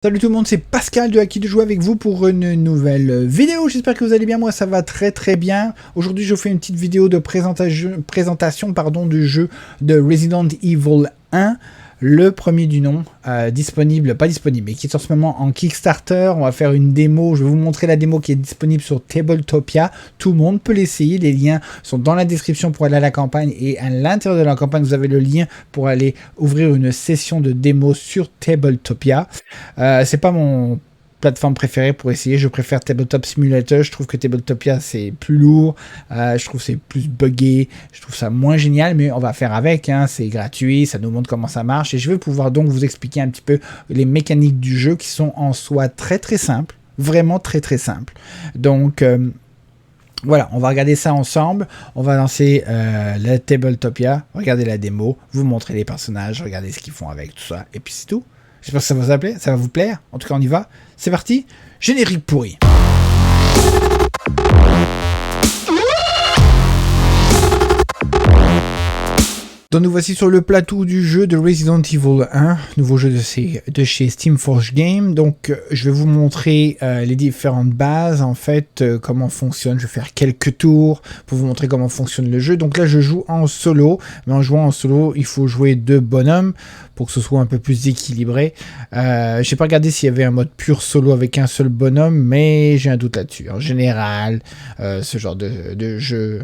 Salut tout le monde, c'est Pascal de Haki de jouer avec vous pour une nouvelle vidéo. J'espère que vous allez bien, moi ça va très bien. Aujourd'hui je vous fais une petite vidéo de présentation du jeu de Resident Evil 1. Le premier du nom, pas disponible, mais qui est en ce moment en Kickstarter. On va faire une démo, je vais vous montrer la démo qui est disponible sur Tabletopia. Tout le monde peut l'essayer, les liens sont dans la description pour aller à la campagne. Et à l'intérieur de la campagne, vous avez le lien pour aller ouvrir une session de démo sur Tabletopia. C'est pas mon plateforme préférée pour essayer, je préfère Tabletop Simulator. Je trouve que Tabletopia c'est plus lourd, je trouve c'est plus buggé, je trouve ça moins génial, mais on va faire avec, hein. C'est gratuit, ça nous montre comment ça marche et je vais pouvoir donc vous expliquer un petit peu les mécaniques du jeu qui sont en soi très simples, vraiment très simples. Donc voilà, on va regarder ça ensemble, on va lancer la Tabletopia, regarder la démo, vous montrer les personnages, regarder ce qu'ils font avec tout ça, et puis c'est tout. J'espère que ça va vous plaire. En tout cas, on y va. C'est parti. Générique pourri. Donc nous voici sur le plateau du jeu de Resident Evil 1, nouveau jeu de chez Steamforge Game. Donc je vais vous montrer les différentes bases, en fait, comment fonctionne. Je vais faire quelques tours pour vous montrer comment fonctionne le jeu. Donc là je joue en solo, mais en jouant en solo, il faut jouer deux bonhommes pour que ce soit un peu plus équilibré. Je n'ai pas regardé s'il y avait un mode pur solo avec un seul bonhomme, mais j'ai un doute là-dessus. En général, ce genre de jeu,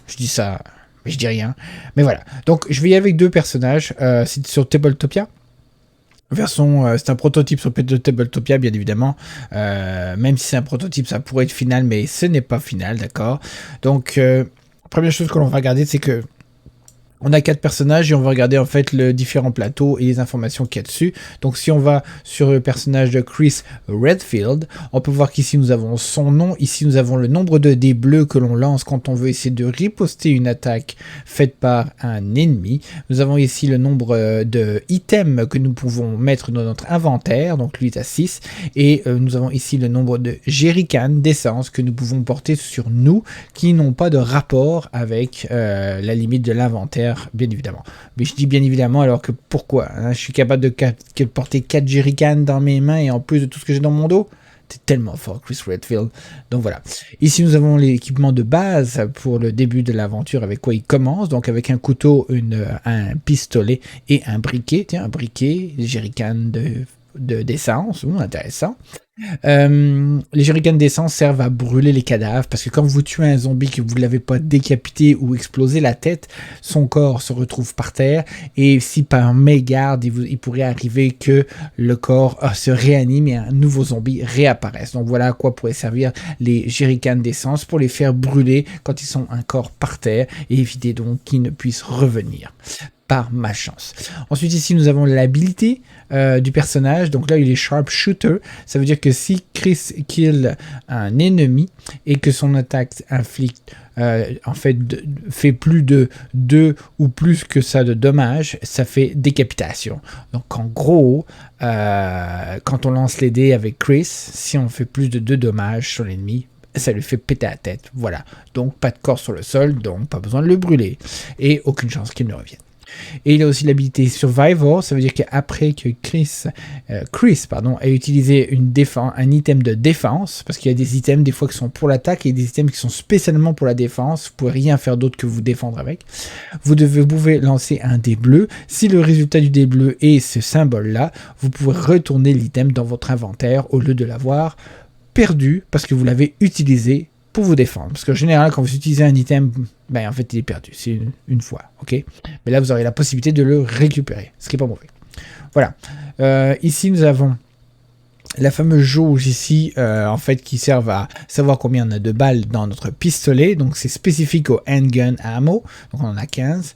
je dis ça... je dis rien, mais voilà. Donc je vais y aller avec deux personnages, c'est sur Tabletopia. C'est un prototype sur Tabletopia, bien évidemment. Même si c'est un prototype, ça pourrait être final, mais ce n'est pas final, d'accord. Donc, première chose que l'on va regarder, c'est que on a 4 personnages et on va regarder en fait le différent plateau et les informations qu'il y a dessus. Donc si on va sur le personnage de Chris Redfield, on peut voir qu'ici nous avons son nom, ici nous avons le nombre de dés bleus que l'on lance quand on veut essayer de riposter une attaque faite par un ennemi. Nous avons ici le nombre de items que nous pouvons mettre dans notre inventaire, donc lui est à 6. Et nous avons ici le nombre de jerrycans d'essence que nous pouvons porter sur nous qui n'ont pas de rapport avec la limite de l'inventaire. Bien évidemment. Mais je dis bien évidemment alors que pourquoi hein, je suis capable de porter 4 jerrycans dans mes mains et en plus de tout ce que j'ai dans mon dos. C'est tellement fort, Chris Redfield. Donc voilà. Ici, nous avons l'équipement de base pour le début de l'aventure avec quoi il commence. Donc avec un couteau, un pistolet et un briquet. Tiens, un briquet, des jerrycans d'essence. Intéressant. Les jerrycans d'essence servent à brûler les cadavres parce que quand vous tuez un zombie que vous ne l'avez pas décapité ou explosé la tête, son corps se retrouve par terre et si par mégarde il pourrait arriver que le corps se réanime et un nouveau zombie réapparaisse. Donc voilà à quoi pourraient servir les jerrycans d'essence, pour les faire brûler quand ils sont encore par terre et éviter donc qu'ils ne puissent revenir. Par malchance. Ensuite ici nous avons l'habilité du personnage, donc là il est sharpshooter, ça veut dire que si Chris kill un ennemi et que son attaque inflicte fait plus de 2 ou plus que ça de dommages, ça fait décapitation. Donc en gros, quand on lance les dés avec Chris, si on fait plus de 2 dommages sur l'ennemi, ça lui fait péter la tête. Voilà. Donc pas de corps sur le sol, donc pas besoin de le brûler. Et aucune chance qu'il ne revienne. Et il a aussi l'habilité Survivor, ça veut dire qu'après que Chris a utilisé un item de défense, parce qu'il y a des items des fois qui sont pour l'attaque et des items qui sont spécialement pour la défense, vous ne pouvez rien faire d'autre que vous défendre avec, vous pouvez lancer un dé bleu. Si le résultat du dé bleu est ce symbole-là, vous pouvez retourner l'item dans votre inventaire au lieu de l'avoir perdu parce que vous l'avez utilisé pour vous défendre. Parce qu'en général, quand vous utilisez un item, en fait, il est perdu. C'est une fois, ok? Mais là, vous aurez la possibilité de le récupérer, ce qui n'est pas mauvais. Voilà. Ici, nous avons la fameuse jauge ici, en fait, qui sert à savoir combien on a de balles dans notre pistolet. Donc, c'est spécifique au handgun ammo. Donc, on en a 15.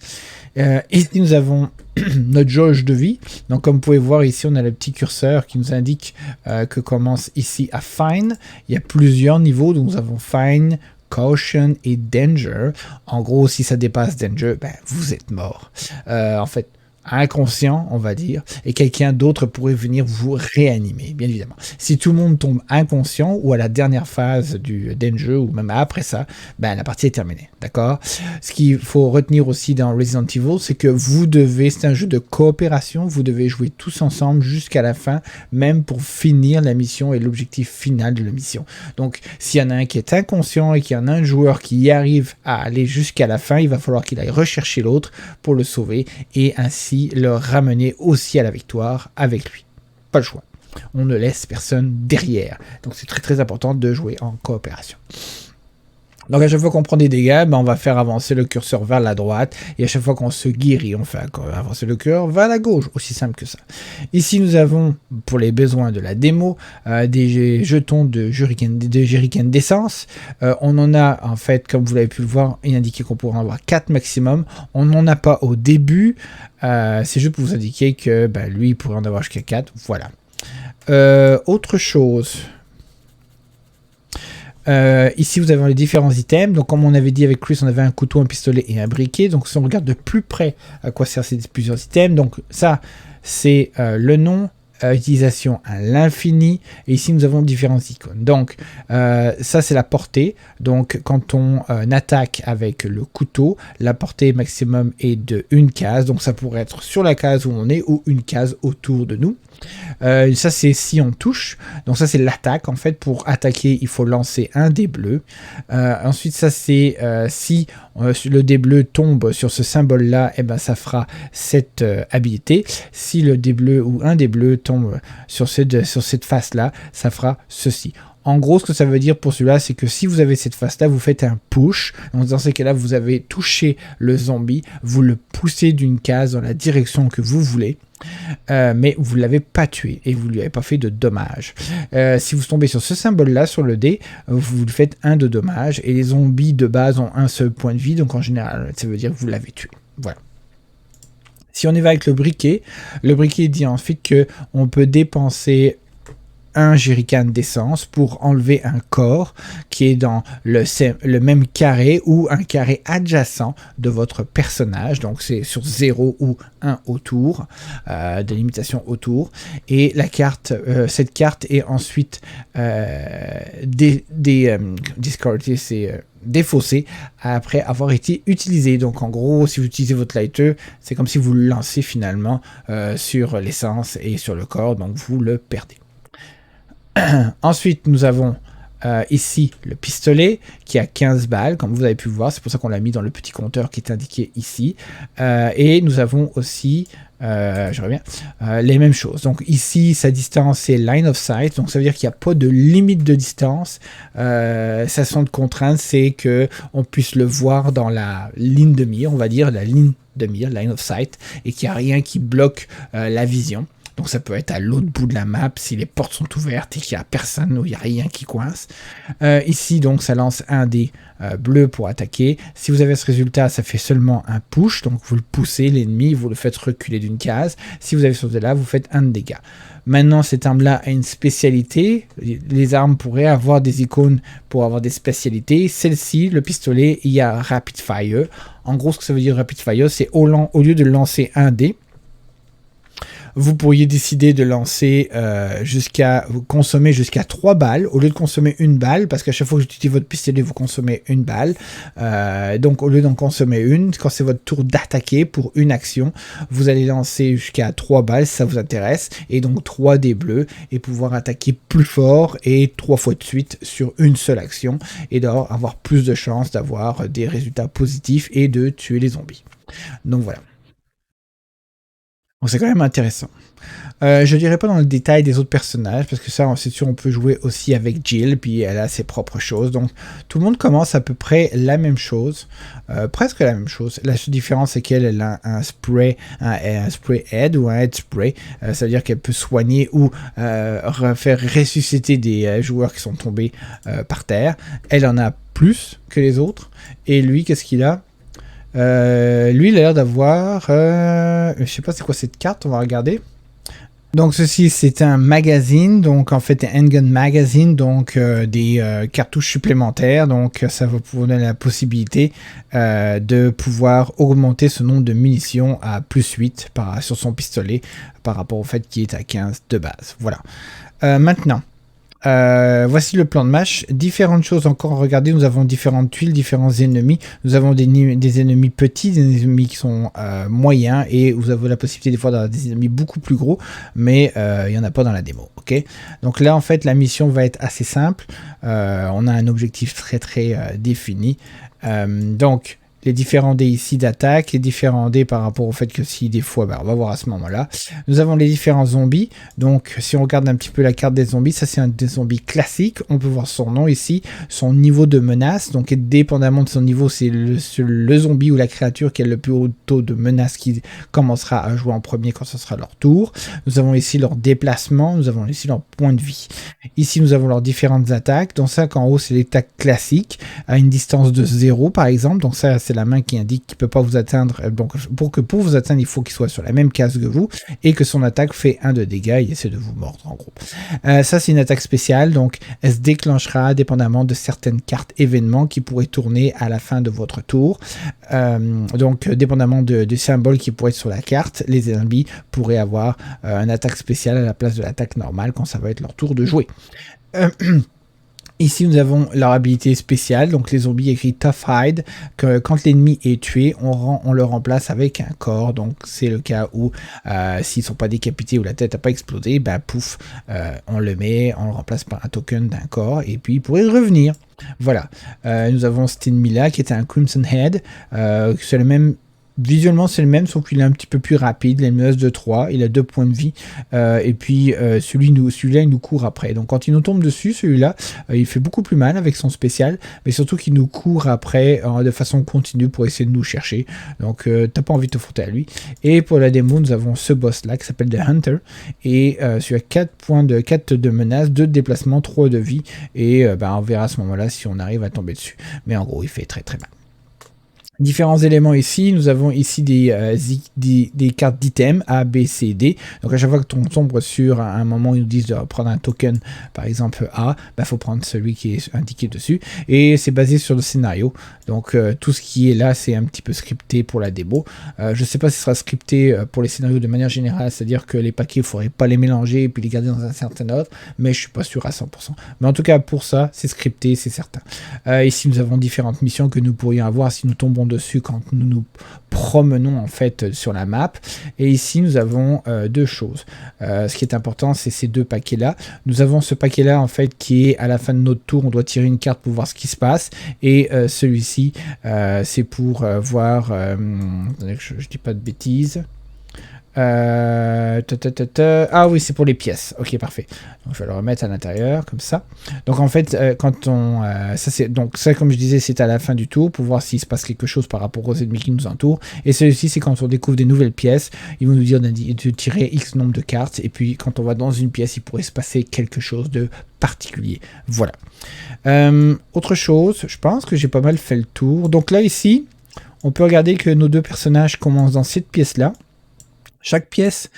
Ici, nous avons notre jauge de vie. Donc, comme vous pouvez voir ici, on a le petit curseur qui nous indique que commence ici à Fine. Il y a plusieurs niveaux. Donc, nous avons Fine, Caution et Danger. En gros, si ça dépasse Danger, vous êtes mort. En fait, inconscient, on va dire, et quelqu'un d'autre pourrait venir vous réanimer, bien évidemment. Si tout le monde tombe inconscient ou à la dernière phase d'un jeu ou même après ça, ben la partie est terminée, d'accord? Ce qu'il faut retenir aussi dans Resident Evil, c'est que c'est un jeu de coopération, vous devez jouer tous ensemble jusqu'à la fin, même pour finir la mission et l'objectif final de la mission. Donc, s'il y en a un qui est inconscient et qu'il y en a un joueur qui y arrive à aller jusqu'à la fin, il va falloir qu'il aille rechercher l'autre pour le sauver et ainsi le ramener aussi à la victoire avec lui. Pas le choix. On ne laisse personne derrière. Donc c'est très très important de jouer en coopération. Donc à chaque fois qu'on prend des dégâts, ben on va faire avancer le curseur vers la droite. Et à chaque fois qu'on se guérit, on fait avancer le curseur vers la gauche. Aussi simple que ça. Ici, nous avons, pour les besoins de la démo, des jetons de jerrycan d'essence. On en a, en fait, comme vous l'avez pu le voir, il indiqué qu'on pourrait en avoir 4 maximum. On n'en a pas au début. C'est juste pour vous indiquer que lui, il pourrait en avoir jusqu'à 4. Voilà. Autre chose... ici vous avez les différents items, donc comme on avait dit avec Chris, on avait un couteau, un pistolet et un briquet. Donc si on regarde de plus près à quoi servent ces plusieurs items, donc ça c'est le nom, utilisation à l'infini, et ici nous avons différents icônes. Donc ça c'est la portée, donc quand on attaque avec le couteau, la portée maximum est de une case, donc ça pourrait être sur la case où on est ou une case autour de nous. Ça c'est si on touche, donc ça c'est l'attaque. En fait, pour attaquer il faut lancer un dé bleu. Ensuite ça c'est si le dé bleu tombe sur ce symbole là, et ben ça fera cette habilité. Si le dé bleu ou un dé bleu tombe sur cette face là, ça fera ceci. En gros, ce que ça veut dire pour celui-là, c'est que si vous avez cette face-là, vous faites un push. Donc dans ces cas-là, vous avez touché le zombie, vous le poussez d'une case dans la direction que vous voulez. Mais vous ne l'avez pas tué et vous ne lui avez pas fait de dommages. Si vous tombez sur ce symbole-là, sur le dé, vous faites 1 de dommages et les zombies de base ont un seul point de vie, donc en général, ça veut dire que vous l'avez tué. Voilà. Si on y va avec le briquet dit ensuite qu'on peut dépenser un jerrycan d'essence pour enlever un corps qui est dans le même carré ou un carré adjacent de votre personnage. Donc c'est sur 0 ou 1 autour, de limitation autour. Et la carte, cette carte est ensuite discardée, c'est défaussée après avoir été utilisée. Donc en gros, si vous utilisez votre lighter, c'est comme si vous le lancez finalement sur l'essence et sur le corps, donc vous le perdez. Ensuite, nous avons ici le pistolet qui a 15 balles, comme vous avez pu voir, c'est pour ça qu'on l'a mis dans le petit compteur qui est indiqué ici. Et nous avons aussi, je reviens, les mêmes choses. Donc ici, sa distance est line of sight, donc ça veut dire qu'il n'y a pas de limite de distance. Sa seule contrainte, c'est qu'on puisse le voir dans la ligne de mire, on va dire, la ligne de mire, line of sight, et qu'il n'y a rien qui bloque la vision. Donc ça peut être à l'autre bout de la map si les portes sont ouvertes et qu'il n'y a personne ou il n'y a rien qui coince. Ici donc ça lance un dé bleu pour attaquer. Si vous avez ce résultat, ça fait seulement un push, donc vous le poussez l'ennemi, vous le faites reculer d'une case. Si vous avez ce dé là, vous faites un de dégâts. Maintenant cette arme là a une spécialité. Les armes pourraient avoir des icônes pour avoir des spécialités. Celle-ci, le pistolet, il y a Rapid Fire. En gros ce que ça veut dire Rapid Fire, c'est au lieu de lancer un dé, vous pourriez décider de lancer vous consommer jusqu'à 3 balles au lieu de consommer une balle, parce qu'à chaque fois que vous utilisez votre pistolet, vous consommez une balle. Donc au lieu d'en consommer une, quand c'est votre tour d'attaquer pour une action, vous allez lancer jusqu'à 3 balles si ça vous intéresse, et donc 3 dés bleus, et pouvoir attaquer plus fort et 3 fois de suite sur une seule action, et d'avoir plus de chances d'avoir des résultats positifs et de tuer les zombies. Donc voilà. Donc c'est quand même intéressant. Je dirais pas dans le détail des autres personnages, parce que ça, c'est sûr, on peut jouer aussi avec Jill, puis elle a ses propres choses. Donc tout le monde commence à peu près la même chose, presque la même chose. La seule différence, c'est qu'elle a un spray head ou un head spray. Ça veut dire qu'elle peut soigner ou faire ressusciter des joueurs qui sont tombés par terre. Elle en a plus que les autres. Et lui, qu'est-ce qu'il a ? Lui, il a l'air d'avoir... je sais pas c'est quoi cette carte, on va regarder. Donc ceci c'est un magazine, donc en fait un handgun magazine, donc des cartouches supplémentaires, donc ça va vous donner la possibilité de pouvoir augmenter ce nombre de munitions à +8 sur son pistolet par rapport au fait qu'il est à 15 de base. Voilà. Maintenant, voici le plan de match. Différentes choses encore. Regardez, nous avons différentes tuiles, différents ennemis. Nous avons des ennemis petits, des ennemis qui sont moyens, et vous avez la possibilité des fois d'avoir des ennemis beaucoup plus gros, mais il n'y en a pas dans la démo. Ok. Donc là, en fait, la mission va être assez simple. On a un objectif très défini. Donc les différents dés ici d'attaque, les différents dés par rapport au fait que si des fois, on va voir à ce moment-là. Nous avons les différents zombies. Donc si on regarde un petit peu la carte des zombies, ça c'est un des zombies classiques. On peut voir son nom ici, son niveau de menace. Donc dépendamment de son niveau, c'est le zombie ou la créature qui a le plus haut taux de menace qui commencera à jouer en premier quand ce sera leur tour. Nous avons ici leur déplacement, nous avons ici leur point de vie. Ici nous avons leurs différentes attaques. Donc ça en haut c'est l'attaque classique à une distance de 0 par exemple. Donc ça c'est la main qui indique qu'il ne peut pas vous atteindre. Donc pour vous atteindre, il faut qu'il soit sur la même case que vous et que son attaque fait 1 de dégâts. Il essaie de vous mordre en gros. Ça c'est une attaque spéciale, donc elle se déclenchera dépendamment de certaines cartes événements qui pourraient tourner à la fin de votre tour. Donc dépendamment des symboles qui pourraient être sur la carte, les ennemis pourraient avoir une attaque spéciale à la place de l'attaque normale quand ça va être leur tour de jouer. Ici, nous avons leur habilité spéciale, donc les zombies écrit Tough Hide, que quand l'ennemi est tué, on le remplace avec un corps, donc c'est le cas où s'ils ne sont pas décapités ou la tête n'a pas explosé, pouf, on le remplace par un token d'un corps, et puis il pourrait revenir. Voilà, nous avons cet ennemi-là qui est un Crimson Head, c'est le même. Visuellement c'est le même, sauf qu'il est un petit peu plus rapide, il a une menace de 3, il a 2 points de vie, et puis celui-là il nous court après. Donc quand il nous tombe dessus, celui-là, il fait beaucoup plus mal avec son spécial, mais surtout qu'il nous court après de façon continue pour essayer de nous chercher. Donc t'as pas envie de te frotter à lui. Et pour la démo, nous avons ce boss-là qui s'appelle The Hunter, et celui-là 4 de menace, 2 de déplacement, 3 de vie, et on verra à ce moment-là si on arrive à tomber dessus. Mais en gros, il fait très mal. Différents éléments ici, nous avons ici des cartes d'items A, B, C, D. Donc à chaque fois que on tombe sur un moment où ils nous disent de prendre un token, par exemple A, faut prendre celui qui est indiqué dessus. Et c'est basé sur le scénario. Donc tout ce qui est là, c'est un petit peu scripté pour la démo. Je ne sais pas si ce sera scripté pour les scénarios de manière générale, c'est-à-dire que les paquets, il ne faudrait pas les mélanger et puis les garder dans un certain ordre, mais je ne suis pas sûr à 100%. Mais en tout cas, pour ça, c'est scripté, c'est certain. Ici, nous avons différentes missions que nous pourrions avoir si nous tombons dessus quand nous nous promenons en fait sur la map. Et ici nous avons 2 choses. Ce qui est important, c'est ces 2 paquets là. Nous avons ce paquet là en fait qui est à la fin de notre tour, on doit tirer une carte pour voir ce qui se passe, et celui-ci c'est pour voir je dis pas de bêtises. Ah oui, c'est pour les pièces. Ok, parfait. Donc, je vais le remettre à l'intérieur comme ça. Donc en fait, quand on ça comme je disais, c'est à la fin du tour pour voir s'il se passe quelque chose par rapport aux ennemis qui nous entourent. Et celui-ci, c'est quand on découvre des nouvelles pièces. Ils vont nous dire de tirer X nombre de cartes. Et puis quand on va dans une pièce, il pourrait se passer quelque chose de particulier. Voilà. Autre chose, je pense que j'ai pas mal fait le tour. Donc là ici, on peut regarder que nos 2 personnages commencent dans cette pièce là. Chaque pièce,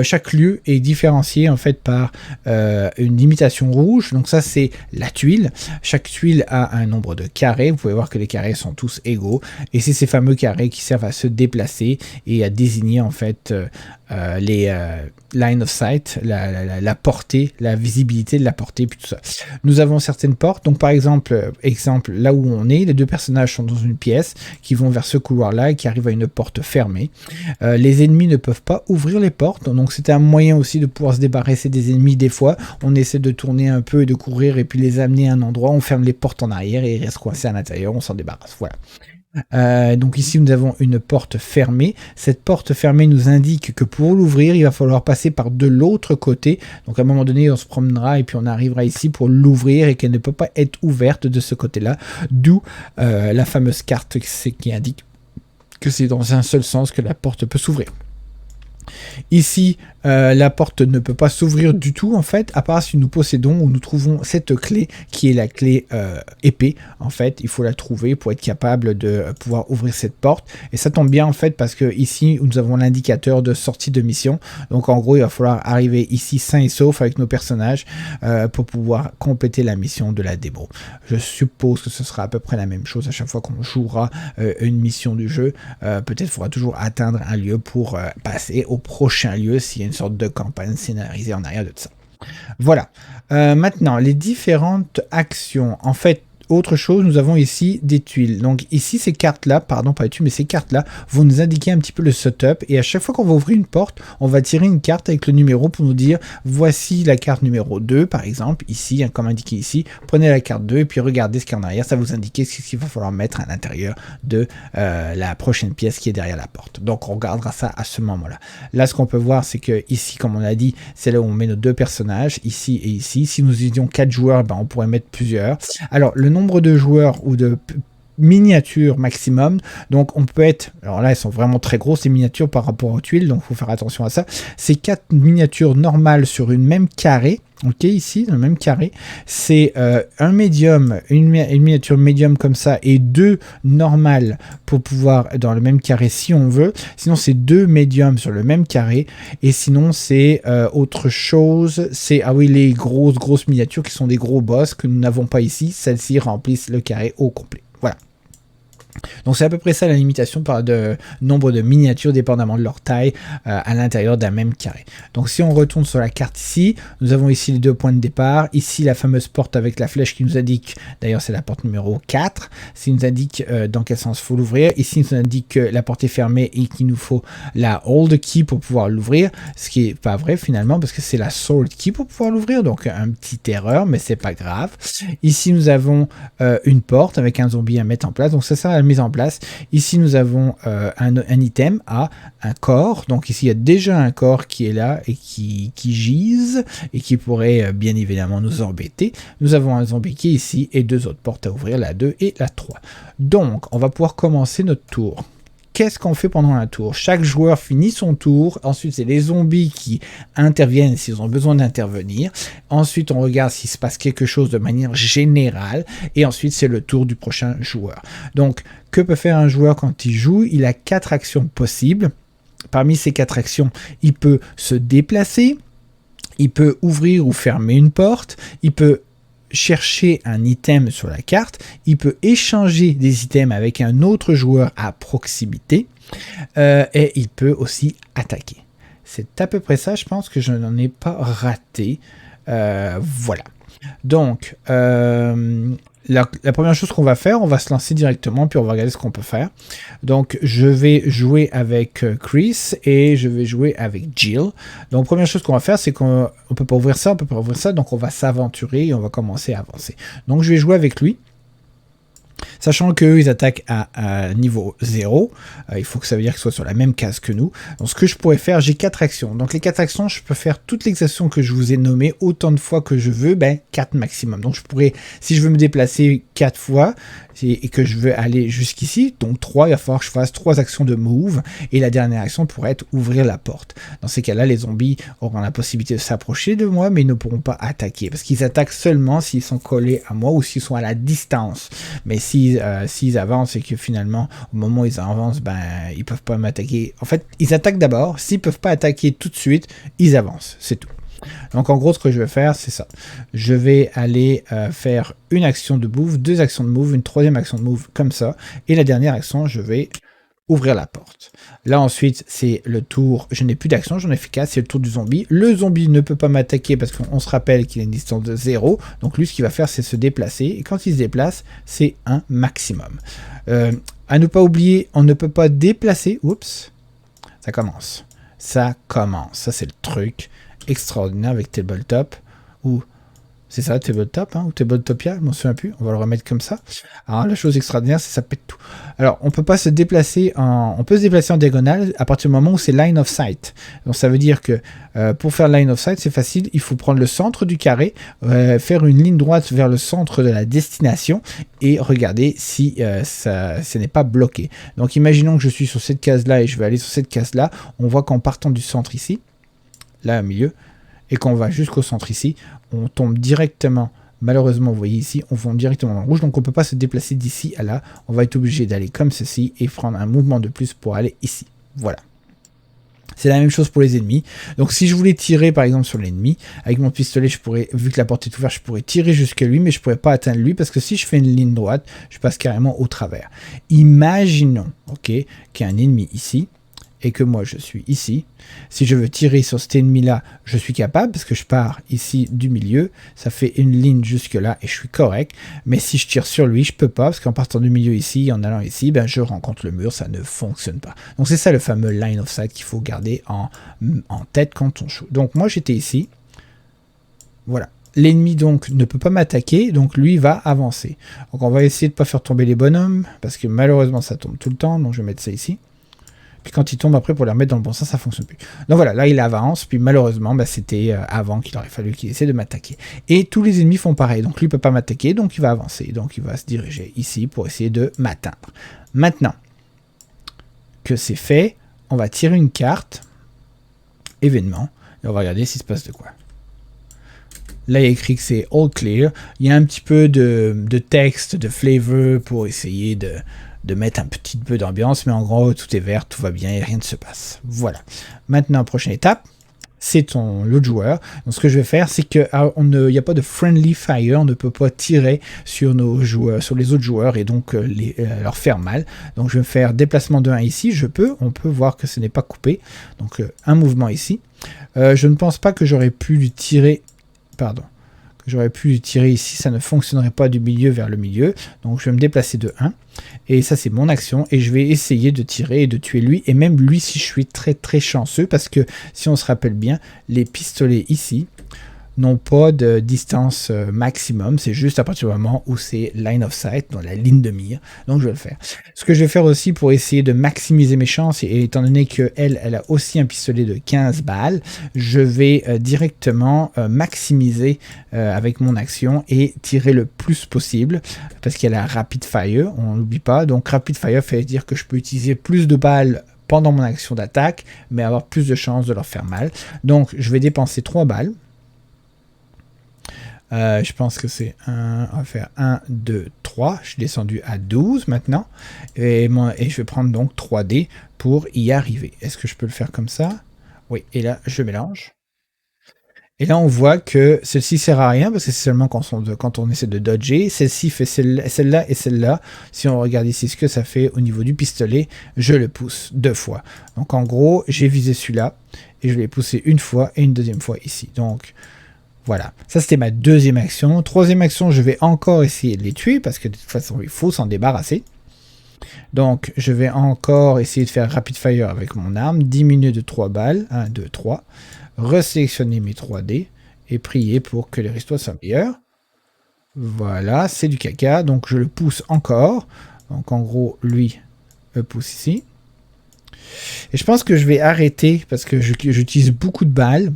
chaque lieu est différencié en fait par une limitation rouge. Donc ça c'est la tuile. Chaque tuile a un nombre de carrés. Vous pouvez voir que les carrés sont tous égaux. Et c'est ces fameux carrés qui servent à se déplacer et à désigner en fait les line of sight, la portée, la visibilité de la portée, puis tout ça. Nous avons certaines portes. Donc par exemple, là où on est, les 2 personnages sont dans une pièce qui vont vers ce couloir-là et qui arrivent à une porte fermée. Les ennemis ne peuvent pas ouvrir les portes, donc c'était un moyen aussi de pouvoir se débarrasser des ennemis. Des fois on essaie de tourner un peu et de courir et puis les amener à un endroit, on ferme les portes en arrière et ils restent coincés à l'intérieur, on s'en débarrasse, voilà. Donc ici nous avons une porte fermée. Cette porte fermée nous indique que pour l'ouvrir il va falloir passer par de l'autre côté. Donc à un moment donné on se promènera et puis on arrivera ici pour l'ouvrir et qu'elle ne peut pas être ouverte de ce côté là, d'où la fameuse carte qui indique que c'est dans un seul sens que la porte peut s'ouvrir. Ici, la porte ne peut pas s'ouvrir du tout, en fait, à part si nous possédons ou nous trouvons cette clé qui est la clé épée. En fait, il faut la trouver pour être capable de pouvoir ouvrir cette porte. Et ça tombe bien, en fait, parce que ici, nous avons l'indicateur de sortie de mission. Donc, en gros, il va falloir arriver ici sain et sauf avec nos personnages pour pouvoir compléter la mission de la démo. Je suppose que ce sera à peu près la même chose à chaque fois qu'on jouera une mission du jeu. Peut-être qu'il faudra toujours atteindre un lieu pour passer au prochain lieu s'il y a une sorte de campagne scénarisée en arrière de ça. Voilà. Maintenant, les différentes actions. En fait, autre chose, nous avons ici des tuiles. Donc ici, ces cartes-là, pardon, pas les tuiles, mais ces cartes-là vont nous indiquer un petit peu le setup. Et à chaque fois qu'on va ouvrir une porte, on va tirer une carte avec le numéro pour nous dire, voici la carte numéro 2, par exemple, ici, comme indiqué ici. Prenez la carte 2 et puis regardez ce qu'il y a en arrière. Ça vous indique ce qu'il va falloir mettre à l'intérieur de la prochaine pièce qui est derrière la porte. Donc on regardera ça à ce moment-là. Là, ce qu'on peut voir, c'est que ici, comme on l'a dit, c'est là où on met nos deux personnages, ici et ici. Si nous étions 4 joueurs, ben, on pourrait mettre plusieurs. Alors, le nombre de joueurs ou de miniatures maximum, donc on peut être, alors là elles sont vraiment très grosses les miniatures par rapport aux tuiles, donc il faut faire attention à ça. C'est 4 miniatures normales sur une même carré. Ok, ici, dans le même carré, c'est un médium, une miniature médium comme ça, et 2 normales pour pouvoir, dans le même carré si on veut. Sinon, c'est 2 médiums sur le même carré. Et sinon, c'est autre chose. C'est, ah oui, les grosses miniatures qui sont des gros boss que nous n'avons pas ici. Celles-ci remplissent le carré au complet. Voilà. Donc c'est à peu près ça la limitation par de nombre de miniatures dépendamment de leur taille à l'intérieur d'un même carré. Donc si on retourne sur la carte ici, nous avons ici les 2 points de départ, ici la fameuse porte avec la flèche qui nous indique, d'ailleurs c'est la porte numéro 4, qui nous indique dans quel sens il faut l'ouvrir, ici il nous indique que la porte est fermée et qu'il nous faut la hold key pour pouvoir l'ouvrir, ce qui n'est pas vrai finalement parce que c'est la sword key pour pouvoir l'ouvrir, donc un petit erreur mais c'est pas grave. Ici nous avons une porte avec un zombie à mettre en place, donc ça sert à la mise en place. Ici nous avons un item à un corps, donc ici il y a déjà un corps qui est là et qui gise et qui pourrait bien évidemment nous embêter. Nous avons un zombie qui est ici et 2 autres portes à ouvrir, la 2 et la 3. Donc on va pouvoir commencer notre tour. Qu'est-ce qu'on fait pendant un tour? Chaque joueur finit son tour. Ensuite, c'est les zombies qui interviennent s'ils ont besoin d'intervenir. Ensuite, on regarde s'il se passe quelque chose de manière générale. Et ensuite, c'est le tour du prochain joueur. Donc, que peut faire un joueur quand il joue? Il a 4 actions possibles. Parmi ces 4 actions, il peut se déplacer. Il peut ouvrir ou fermer une porte. Il peut chercher un item sur la carte, il peut échanger des items avec un autre joueur à proximité et il peut aussi attaquer. C'est à peu près ça, je pense que je n'en ai pas raté. Voilà. Donc, la première chose qu'on va faire, on va se lancer directement, puis on va regarder ce qu'on peut faire. Donc, je vais jouer avec Chris et je vais jouer avec Jill. Donc, première chose qu'on va faire, c'est qu'on ne peut pas ouvrir ça, on peut pas ouvrir ça, donc on va s'aventurer et on va commencer à avancer. Donc, je vais jouer avec lui. Sachant qu'eux, ils attaquent à niveau 0, il faut que ça veut dire qu'ils soient sur la même case que nous. Donc ce que je pourrais faire, j'ai 4 actions. Donc les 4 actions, je peux faire toutes les actions que je vous ai nommées autant de fois que je veux, 4 maximum. Donc je pourrais, si je veux me déplacer 4 fois et que je veux aller jusqu'ici, donc 3, il va falloir que je fasse 3 actions de move et la dernière action pourrait être ouvrir la porte. Dans ces cas-là, les zombies auront la possibilité de s'approcher de moi, mais ils ne pourront pas attaquer parce qu'ils attaquent seulement s'ils sont collés à moi ou s'ils sont à la distance. Mais s'ils avancent et que finalement, au moment où ils avancent, ils peuvent pas m'attaquer. En fait, ils attaquent d'abord. S'ils peuvent pas attaquer tout de suite, ils avancent. C'est tout. Donc en gros, ce que je vais faire, c'est ça. Je vais aller faire une action de move, 2 actions de move, une 3e action de move comme ça. Et la dernière action, je vais ouvrir la porte. Là ensuite, c'est le tour, je n'ai plus d'action, j'en ai fait 4, c'est le tour du zombie. Le zombie ne peut pas m'attaquer parce qu'on se rappelle qu'il a une distance de 0. Donc lui, ce qu'il va faire, c'est se déplacer. Et quand il se déplace, c'est un maximum. À ne pas oublier, on ne peut pas déplacer. Oups, ça commence. Ça commence. Ça, c'est le truc extraordinaire avec Tabletop où C'est ça, tabletop, hein, ou tabletopia, je m'en souviens plus. On va le remettre comme ça. Alors, la chose extraordinaire, c'est que ça pète tout. Alors, on peut se déplacer en diagonale à partir du moment où c'est line of sight. Donc, ça veut dire que pour faire line of sight, c'est facile. Il faut prendre le centre du carré, faire une ligne droite vers le centre de la destination et regarder si ce n'est pas bloqué. Donc, imaginons que je suis sur cette case-là et je vais aller sur cette case-là. On voit qu'en partant du centre ici, là au milieu, et qu'on va jusqu'au centre ici, on tombe directement, malheureusement vous voyez ici, on tombe directement dans le rouge, donc on ne peut pas se déplacer d'ici à là, on va être obligé d'aller comme ceci et prendre un mouvement de plus pour aller ici. Voilà. C'est la même chose pour les ennemis. Donc si je voulais tirer par exemple sur l'ennemi, avec mon pistolet, je pourrais, vu que la porte est ouverte, je pourrais tirer jusqu'à lui, mais je ne pourrais pas atteindre lui, parce que si je fais une ligne droite, je passe carrément au travers. Imaginons qu'il y a un ennemi ici, et que moi je suis ici. Si je veux tirer sur cet ennemi-là, je suis capable, parce que je pars ici du milieu, ça fait une ligne jusque-là, et je suis correct. Mais si je tire sur lui, je peux pas, parce qu'en partant du milieu ici, en allant ici, ben, je rencontre le mur, ça ne fonctionne pas. Donc c'est ça le fameux line of sight qu'il faut garder en tête quand on joue. Donc moi j'étais ici, voilà. L'ennemi donc ne peut pas m'attaquer, donc lui va avancer. Donc on va essayer de ne pas faire tomber les bonhommes, parce que malheureusement ça tombe tout le temps, donc je vais mettre ça ici. Puis quand il tombe après pour les remettre dans le bon sens, ça fonctionne plus. Donc voilà, là il avance, puis malheureusement, bah, c'était avant qu'il aurait fallu qu'il essaie de m'attaquer. Et tous les ennemis font pareil, donc lui ne peut pas m'attaquer, donc il va avancer. Donc il va se diriger ici pour essayer de m'atteindre. Maintenant que c'est fait, on va tirer une carte, événement, et on va regarder s'il se passe de quoi. Là, il y a écrit que c'est all clear. Il y a un petit peu de texte, de flavor pour essayer de mettre un petit peu d'ambiance, mais en gros, tout est vert, tout va bien et rien ne se passe. Voilà. Maintenant, prochaine étape, c'est l'autre joueur. Donc, ce que je vais faire, c'est qu'il n'y a pas de friendly fire, on ne peut pas tirer sur nos joueurs, sur les autres joueurs et donc leur faire mal. Donc, je vais faire déplacement de 1 ici, on peut voir que ce n'est pas coupé. Donc, un mouvement ici. Je ne pense pas que j'aurais pu lui tirer, j'aurais pu lui tirer ici, ça ne fonctionnerait pas du milieu vers le milieu, donc je vais me déplacer de 1, et ça c'est mon action, et je vais essayer de tirer et de tuer lui, et même lui si je suis très très chanceux, parce que si on se rappelle bien, les pistolets ici n'ont pas de distance maximum, c'est juste à partir du moment où c'est line of sight, dans la ligne de mire, donc je vais le faire. Ce que je vais faire aussi pour essayer de maximiser mes chances, et étant donné qu'elle a aussi un pistolet de 15 balles, je vais directement maximiser avec mon action et tirer le plus possible, parce qu'il y a la rapid fire, on n'oublie pas, donc rapid fire fait dire que je peux utiliser plus de balles pendant mon action d'attaque, mais avoir plus de chances de leur faire mal. Donc je vais dépenser 3 balles, je pense que c'est on va faire 1, 2, 3. Je suis descendu à 12 maintenant. Et je vais prendre donc 3D pour y arriver. Est-ce que je peux le faire comme ça? Oui, et là, je mélange. Et là, on voit que celle-ci sert à rien parce que c'est seulement quand on essaie de dodger. Celle-ci fait celle-là et celle-là. Si on regarde ici ce que ça fait au niveau du pistolet, je le pousse 2 fois. Donc en gros, j'ai visé celui-là et je l'ai poussé une fois et une deuxième fois ici. Donc voilà, ça c'était ma deuxième action. Troisième action, je vais encore essayer de les tuer parce que de toute façon, il faut s'en débarrasser. Donc, je vais encore essayer de faire rapid fire avec mon arme, diminuer de 3 balles, 1, 2, 3, resélectionner mes 3D et prier pour que les résultats soient meilleurs. Voilà, c'est du caca, donc je le pousse encore. Donc en gros, lui me pousse ici. Et je pense que je vais arrêter parce que j'utilise beaucoup de balles.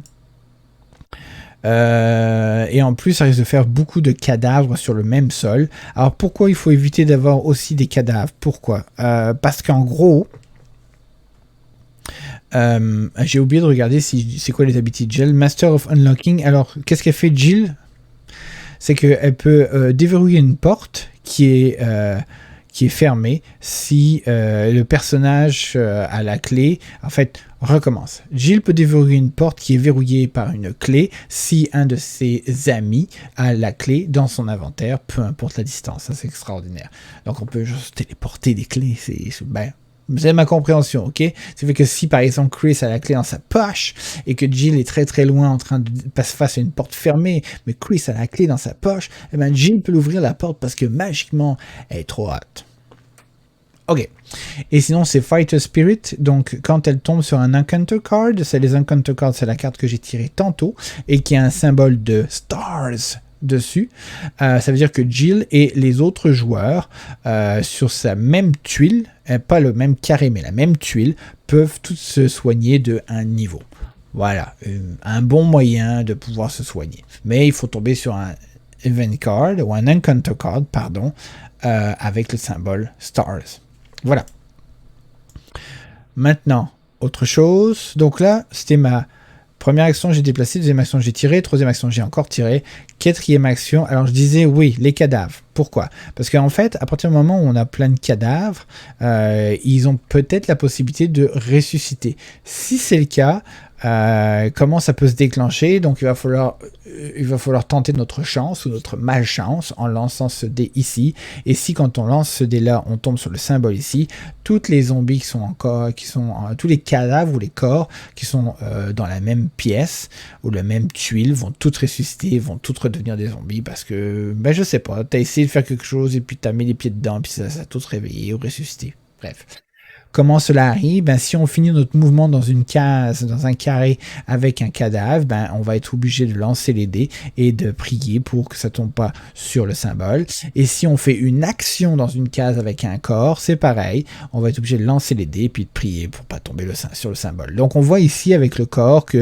Et en plus ça risque de faire beaucoup de cadavres sur le même sol. Alors pourquoi il faut éviter d'avoir aussi des cadavres? Pourquoi? Parce qu'en gros j'ai oublié de regarder c'est quoi les abilities de Jill. Master of Unlocking. Alors qu'est-ce qu'elle fait Jill? C'est qu'elle peut déverrouiller une porte qui est fermée si le personnage a la clé. En fait, recommence. Jill peut déverrouiller une porte qui est verrouillée par une clé si un de ses amis a la clé dans son inventaire, peu importe la distance. Ça, c'est extraordinaire. Donc, on peut juste téléporter des clés. Vous avez ma compréhension, ok? Ça fait que si, par exemple, Chris a la clé dans sa poche et que Jill est très très loin en train de passer face à une porte fermée, mais Chris a la clé dans sa poche, eh ben Jill peut l'ouvrir la porte parce que magiquement, elle est trop haute. Ok. Et sinon, c'est Fighter Spirit. Donc, quand elle tombe sur un Encounter Card, les Encounter Cards, c'est la carte que j'ai tirée tantôt et qui a un symbole de Stars dessus. Ça veut dire que Jill et les autres joueurs sur sa même tuile, pas le même carré mais la même tuile, peuvent tous se soigner de un niveau. Voilà, un bon moyen de pouvoir se soigner. Mais il faut tomber sur un event card ou un encounter card, pardon, avec le symbole stars. Voilà. Maintenant, autre chose. Donc là, c'était ma première action, j'ai déplacé. Deuxième action, j'ai tiré. Troisième action, j'ai encore tiré. Quatrième action, alors je disais oui, les cadavres. Pourquoi? Parce qu'en fait, à partir du moment où on a plein de cadavres, ils ont peut-être la possibilité de ressusciter. Si c'est le cas, comment ça peut se déclencher? Donc il va falloir tenter notre chance ou notre malchance en lançant ce dé ici. Et si quand on lance ce dé là, on tombe sur le symbole ici, toutes les zombies tous les cadavres ou les corps qui sont dans la même pièce ou la même tuile vont toutes ressusciter, vont toutes redevenir des zombies parce que, ben je sais pas, t'as essayé de faire quelque chose et puis t'as mis les pieds dedans, puis ça a tous réveillé ou ressuscité. Bref. Comment cela arrive? Ben, si on finit notre mouvement dans une case, dans un carré avec un cadavre, ben, on va être obligé de lancer les dés et de prier pour que ça tombe pas sur le symbole. Et si on fait une action dans une case avec un corps, c'est pareil. On va être obligé de lancer les dés et puis de prier pour pas tomber sur le symbole. Donc on voit ici avec le corps qui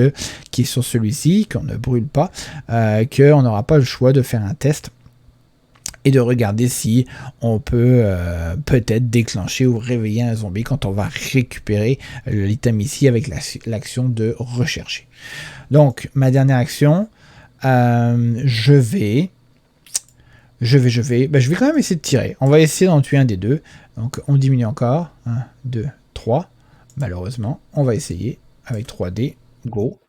est sur celui-ci, qu'on ne brûle pas, qu'on n'aura pas le choix de faire un test et de regarder si on peut peut-être déclencher ou réveiller un zombie quand on va récupérer l'item ici avec l'action de rechercher. Donc, ma dernière action, je vais quand même essayer de tirer. On va essayer d'en tuer un des deux. Donc, on diminue encore. 1, 2, 3. Malheureusement, on va essayer avec 3D. Go.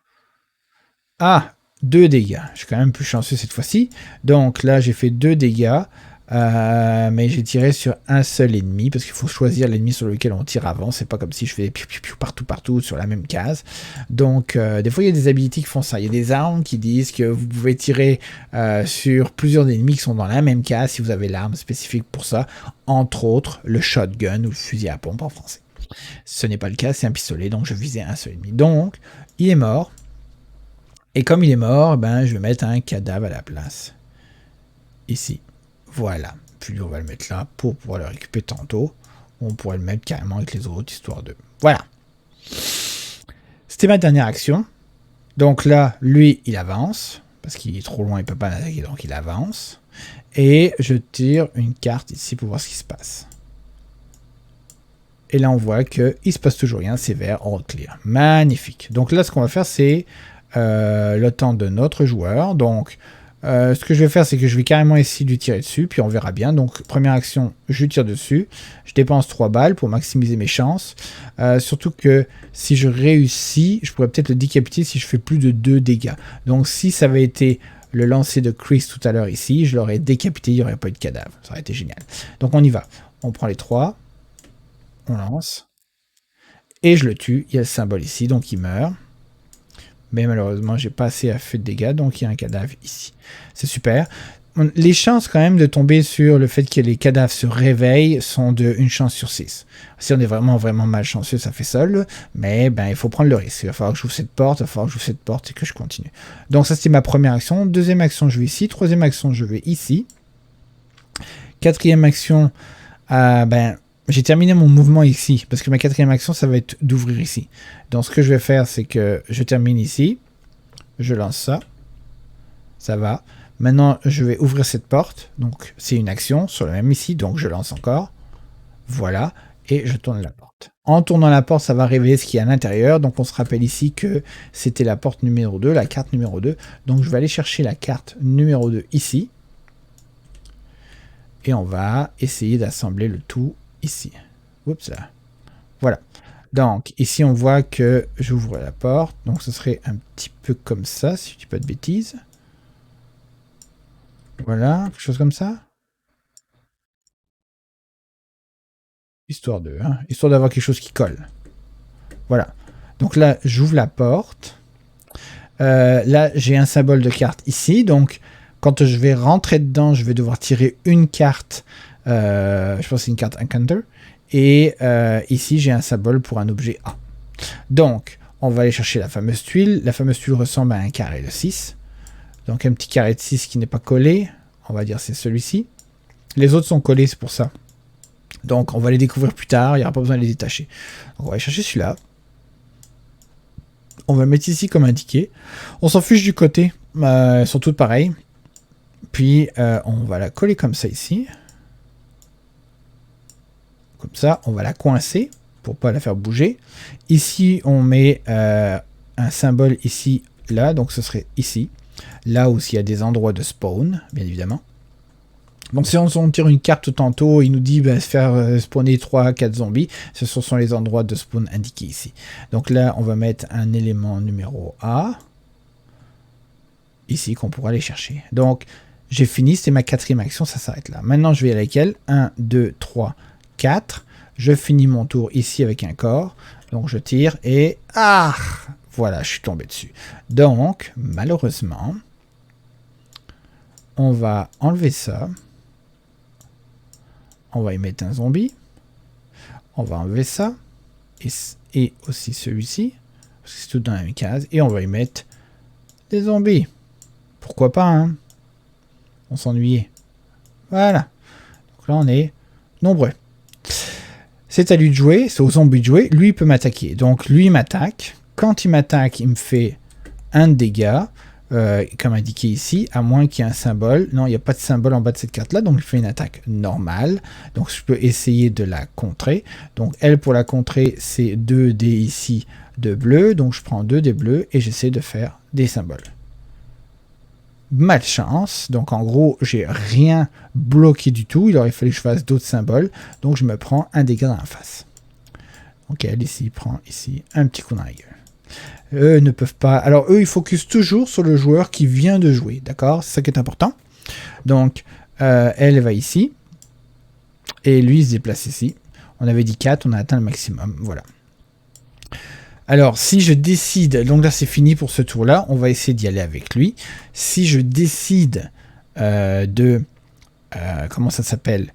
Ah, 2 dégâts. Je suis quand même plus chanceux cette fois-ci. Donc là, j'ai fait 2 dégâts. Mais j'ai tiré sur un seul ennemi parce qu'il faut choisir l'ennemi sur lequel on tire avant. C'est pas comme si je fais piou, piou, piou, partout sur la même case. Donc des fois il y a des abilities qui font ça. Il y a des armes qui disent que vous pouvez tirer sur plusieurs ennemis qui sont dans la même case si vous avez l'arme spécifique pour ça. Entre autres le shotgun ou le fusil à pompe en français. Ce n'est pas le cas, c'est un pistolet, donc je visais un seul ennemi. Donc il est mort. Et comme il est mort, ben je vais mettre un cadavre à la place. Ici. Voilà, puis on va le mettre là pour pouvoir le récupérer tantôt. On pourrait le mettre carrément avec les autres, histoire de... Voilà. C'était ma dernière action. Donc là, lui, il avance. Parce qu'il est trop loin, il ne peut pas attaquer, donc il avance. Et je tire une carte ici pour voir ce qui se passe. Et là, on voit qu'il ne se passe toujours rien, c'est vert, all clear. Magnifique. Donc là, ce qu'on va faire, c'est le temps de notre joueur. Donc... ce que je vais faire, c'est que je vais carrément essayer de lui tirer dessus, puis on verra bien. Donc, première action, je tire dessus. Je dépense 3 balles pour maximiser mes chances. Surtout que si je réussis, je pourrais peut-être le décapiter si je fais plus de 2 dégâts. Donc, si ça avait été le lancer de Chris tout à l'heure ici, je l'aurais décapité, il n'y aurait pas eu de cadavre. Ça aurait été génial. Donc, on y va. On prend les 3. On lance. Et je le tue. Il y a le symbole ici, donc il meurt. Mais malheureusement, j'ai pas assez fait de dégâts, donc il y a un cadavre ici. C'est super. Les chances quand même de tomber sur le fait que les cadavres se réveillent sont de 1 chance sur 6. Si on est vraiment malchanceux, ça fait seul, mais ben, il faut prendre le risque. Il va falloir que j'ouvre cette porte, et que je continue. Donc ça, c'était ma première action. Deuxième action, je vais ici. Troisième action, je vais ici. Quatrième action, j'ai terminé mon mouvement ici, parce que ma quatrième action, ça va être d'ouvrir ici. Donc ce que je vais faire, c'est que je termine ici, je lance ça, ça va. Maintenant, je vais ouvrir cette porte, donc c'est une action, sur le même ici, donc je lance encore, voilà, et je tourne la porte. En tournant la porte, ça va révéler ce qu'il y a à l'intérieur, donc on se rappelle ici que c'était la porte numéro 2, la carte numéro 2, donc je vais aller chercher la carte numéro 2 ici, et on va essayer d'assembler le tout ici. Oups là. Voilà. Donc, ici, on voit que j'ouvre la porte. Donc, ce serait un petit peu comme ça, si je dis pas de bêtises. Voilà, quelque chose comme ça. Histoire d'avoir quelque chose qui colle. Voilà. Donc là, j'ouvre la porte. Là, j'ai un symbole de carte ici. Donc, quand je vais rentrer dedans, je vais devoir tirer une carte. Je pense que c'est une carte Encounter. Et ici, j'ai un symbole pour un objet A. Donc, on va aller chercher la fameuse tuile. La fameuse tuile ressemble à un carré de 6. Donc un petit carré de 6 qui n'est pas collé. On va dire c'est celui-ci. Les autres sont collés, c'est pour ça. Donc on va les découvrir plus tard, il n'y aura pas besoin de les détacher. Donc, on va aller chercher celui-là. On va le mettre ici comme indiqué. On s'en fiche du côté, elles sont toutes pareilles. Puis on va la coller comme ça ici. Comme ça, on va la coincer pour ne pas la faire bouger. Ici, on met un symbole ici, là, donc ce serait ici. Là où il y a des endroits de spawn, bien évidemment. Donc si on tire une carte tantôt, il nous dit se faire spawner 3-4 zombies. Ce sont les endroits de spawn indiqués ici. Donc là, on va mettre un élément numéro A. Ici, qu'on pourra aller chercher. Donc, j'ai fini, c'est ma 4e action, ça s'arrête là. Maintenant, je vais avec elle. 1, 2, 3, 4. Je finis mon tour ici avec un corps. Donc, je tire et... Ah! Voilà, je suis tombé dessus. Donc, malheureusement, on va enlever ça. On va y mettre un zombie. On va enlever ça. Et aussi celui-ci. Parce que c'est tout dans la même case. Et on va y mettre des zombies. Pourquoi pas, hein? On s'ennuyait. Voilà. Donc là, on est nombreux. C'est à lui de jouer. C'est aux zombies de jouer. Lui, il peut m'attaquer. Donc, lui, il m'attaque. Quand il m'attaque, il me fait un dégât. Comme indiqué ici, à moins qu'il y ait un symbole. Non, il n'y a pas de symbole en bas de cette carte-là, donc je fais une attaque normale. Donc je peux essayer de la contrer. Donc elle, pour la contrer, c'est 2 dés ici de bleu. Donc je prends 2 dés bleus et j'essaie de faire des symboles. Malchance, donc en gros, j'ai rien bloqué du tout. Il aurait fallu que je fasse d'autres symboles. Donc je me prends un dégât dans la face. Donc elle, ici, prend ici un petit coup dans la gueule. Eux ne peuvent pas... Alors, eux, ils focusent toujours sur le joueur qui vient de jouer, d'accord? C'est ça qui est important. Donc, elle va ici. Et lui, il se déplace ici. On avait dit 4, on a atteint le maximum. Voilà. Alors, si je décide... Donc là, c'est fini pour ce tour-là. On va essayer d'y aller avec lui. Si je décide de... comment ça s'appelle?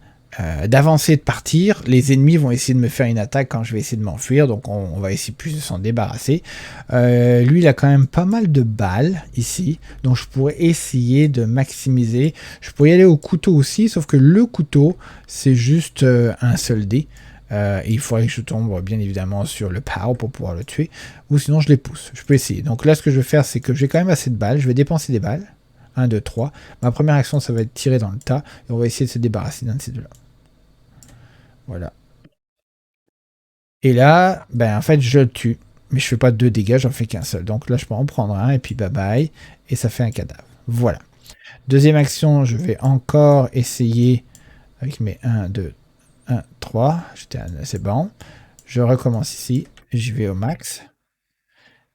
D'avancer, de partir, les ennemis vont essayer de me faire une attaque quand je vais essayer de m'enfuir, donc on va essayer plus de s'en débarrasser. Lui, il a quand même pas mal de balles ici, donc je pourrais essayer de maximiser. Je pourrais y aller au couteau aussi, sauf que le couteau, c'est juste un seul dé. Et il faudrait que je tombe bien évidemment sur le power pour pouvoir le tuer, ou sinon je les pousse. Je peux essayer. Donc là, ce que je vais faire, c'est que j'ai quand même assez de balles, je vais dépenser des balles. 1, 2, 3. Ma première action, ça va être tirer dans le tas, et on va essayer de se débarrasser d'un de ces deux-là. Voilà. Et là, ben en fait, je le tue. Mais je fais pas 2 dégâts, j'en fais qu'un seul. Donc là, je peux en prendre un, et puis bye bye. Et ça fait un cadavre. Voilà. Deuxième action, je vais encore essayer avec mes 1, 2, 1, 3. C'est bon. Je recommence ici. J'y vais au max.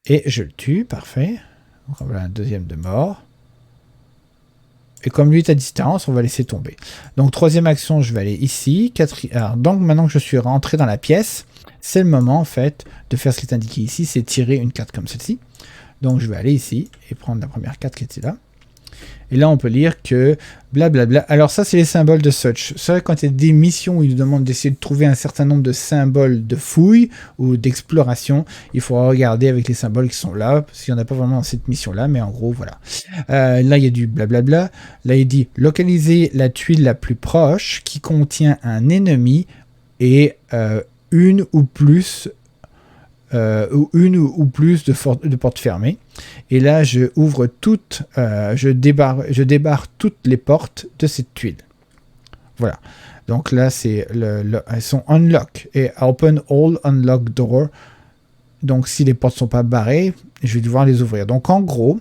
Et je le tue. Parfait. Donc voilà un deuxième de mort. Et comme lui est à distance, on va laisser tomber. Donc troisième action, je vais aller ici. Alors, donc maintenant que je suis rentré dans la pièce, c'est le moment en fait de faire ce qui est indiqué ici, c'est tirer une carte comme celle-ci. Donc je vais aller ici et prendre la première carte qui était là. Et là on peut lire que blablabla. Alors ça c'est les symboles de search. Ça quand il y a des missions où il nous demande d'essayer de trouver un certain nombre de symboles de fouille ou d'exploration, il faudra regarder avec les symboles qui sont là, parce qu'il n'y en a pas vraiment dans cette mission là, mais en gros voilà. Là il y a du blablabla. Là il dit localiser la tuile la plus proche qui contient un ennemi et une ou plus de portes fermées. Et là, je ouvre toutes, je débarre toutes les portes de cette tuile. Voilà. Donc là, c'est elles sont unlock et open all unlock door. Donc si les portes sont pas barrées, je vais devoir les ouvrir. Donc en gros,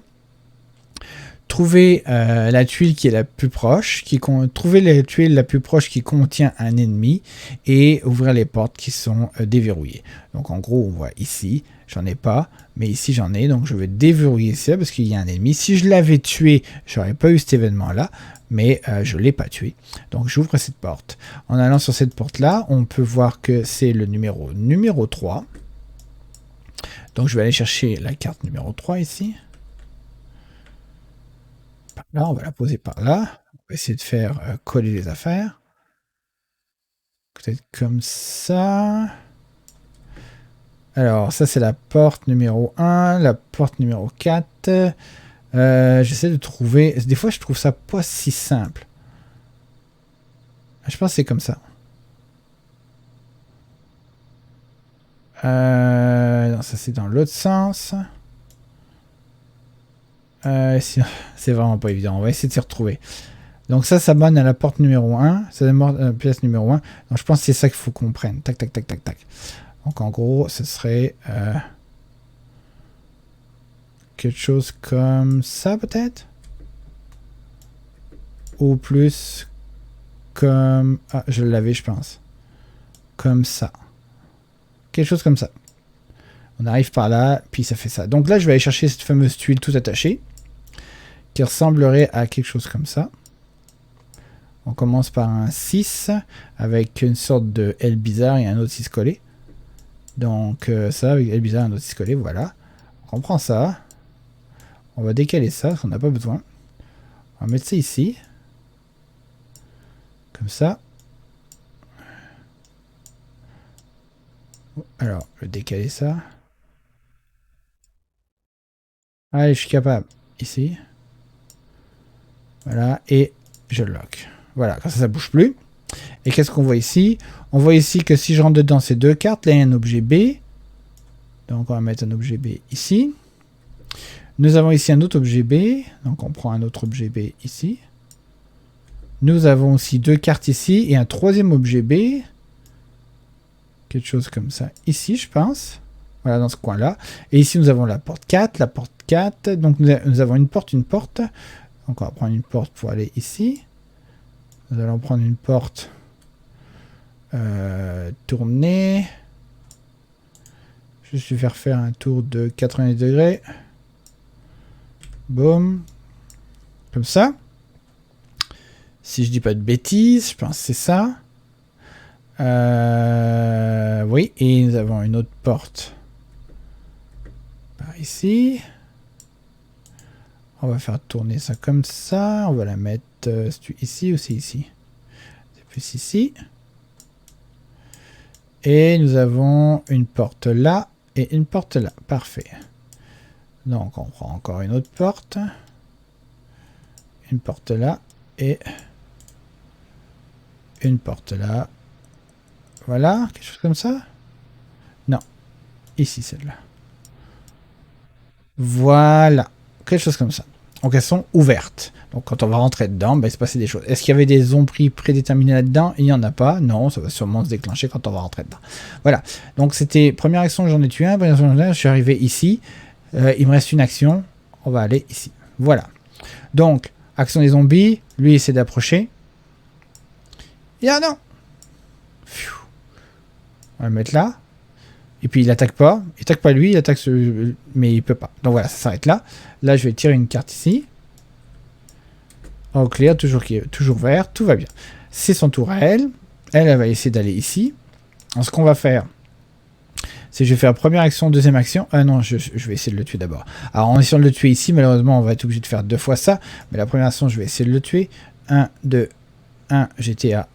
trouver la tuile qui est la plus proche, trouver la tuile la plus proche qui contient un ennemi et ouvrir les portes qui sont déverrouillées. Donc en gros, on voit ici, j'en ai pas, mais ici j'en ai, donc je vais déverrouiller ça parce qu'il y a un ennemi. Si je l'avais tué, j'aurais pas eu cet événement-là, mais je l'ai pas tué. Donc j'ouvre cette porte. En allant sur cette porte-là, on peut voir que c'est le numéro 3. Donc je vais aller chercher la carte numéro 3 ici. Là, on va la poser par là. On va essayer de faire coller les affaires. Peut-être comme ça. Alors, ça, c'est la porte numéro 1. La porte numéro 4. J'essaie de trouver... Des fois, je trouve ça pas si simple. Je pense que c'est comme ça. Non, ça c'est dans l'autre sens. C'est vraiment pas évident. On va essayer de s'y retrouver. Donc ça mène à la porte numéro 1. Ça mène à la pièce numéro 1. Donc je pense que c'est ça qu'il faut qu'on prenne. Tac, tac, tac, tac, tac. Donc en gros, ce serait... quelque chose comme ça peut-être? Ou plus comme... Ah, je l'avais je pense. Comme ça. Quelque chose comme ça. On arrive par là, puis ça fait ça. Donc là, je vais aller chercher cette fameuse tuile tout attachée, qui ressemblerait à quelque chose comme ça. On commence par un 6, avec une sorte de L bizarre et un autre 6 collé. Donc ça, avec L bizarre et un autre 6 collé, voilà. On prend ça. On va décaler ça, parce qu'on n'a pas besoin. On va mettre ça ici. Comme ça. Alors, je vais décaler ça. Allez, je suis capable. Ici. Voilà, et je le lock. Voilà, comme ça bouge plus. Et qu'est-ce qu'on voit ici? On voit ici que si je rentre dedans ces deux cartes, là il y a un objet B. Donc on va mettre un objet B ici. Nous avons ici un autre objet B. Donc on prend un autre objet B ici. Nous avons aussi deux cartes ici et un troisième objet B. Quelque chose comme ça ici, je pense. Voilà, dans ce coin-là. Et ici, nous avons la porte 4, la porte 4. Donc nous avons une porte, une porte. Donc on va prendre une porte pour aller ici. Nous allons prendre une porte tournée. Je vais faire un tour de 90 degrés. Boum. Comme ça. Si je dis pas de bêtises, je pense que c'est ça. Oui, et nous avons une autre porte par ici. On va faire tourner ça comme ça. On va la mettre ici ou c'est ici? C'est plus ici. Et nous avons une porte là et une porte là. Parfait. Donc on prend encore une autre porte. Une porte là et une porte là. Voilà, quelque chose comme ça? Non. Ici, celle-là. Voilà. Quelque chose comme ça. Donc elles sont ouvertes. Donc quand on va rentrer dedans, ben, il se passait des choses. Est-ce qu'il y avait des zombies prédéterminés là-dedans? Il n'y en a pas. Non, ça va sûrement se déclencher quand on va rentrer dedans. Voilà. Donc c'était première action, j'en ai tué un. Première action, je suis arrivé ici. Il me reste une action. On va aller ici. Voilà. Donc, action des zombies. Lui, il essaie d'approcher. Et ah non! Pfiou. On va le mettre là. Et puis il attaque pas. Il attaque pas lui, il attaque mais il peut pas. Donc voilà, ça s'arrête là. Là, je vais tirer une carte ici. Au clair, toujours vert, tout va bien. C'est son tour à elle. Elle va essayer d'aller ici. Alors, ce qu'on va faire, c'est que je vais faire première action, deuxième action. Ah non, je vais essayer de le tuer d'abord. Alors en essayant de le tuer ici, malheureusement, on va être obligé de faire deux fois ça. Mais la première action, je vais essayer de le tuer. 1, 2, 1, j'étais à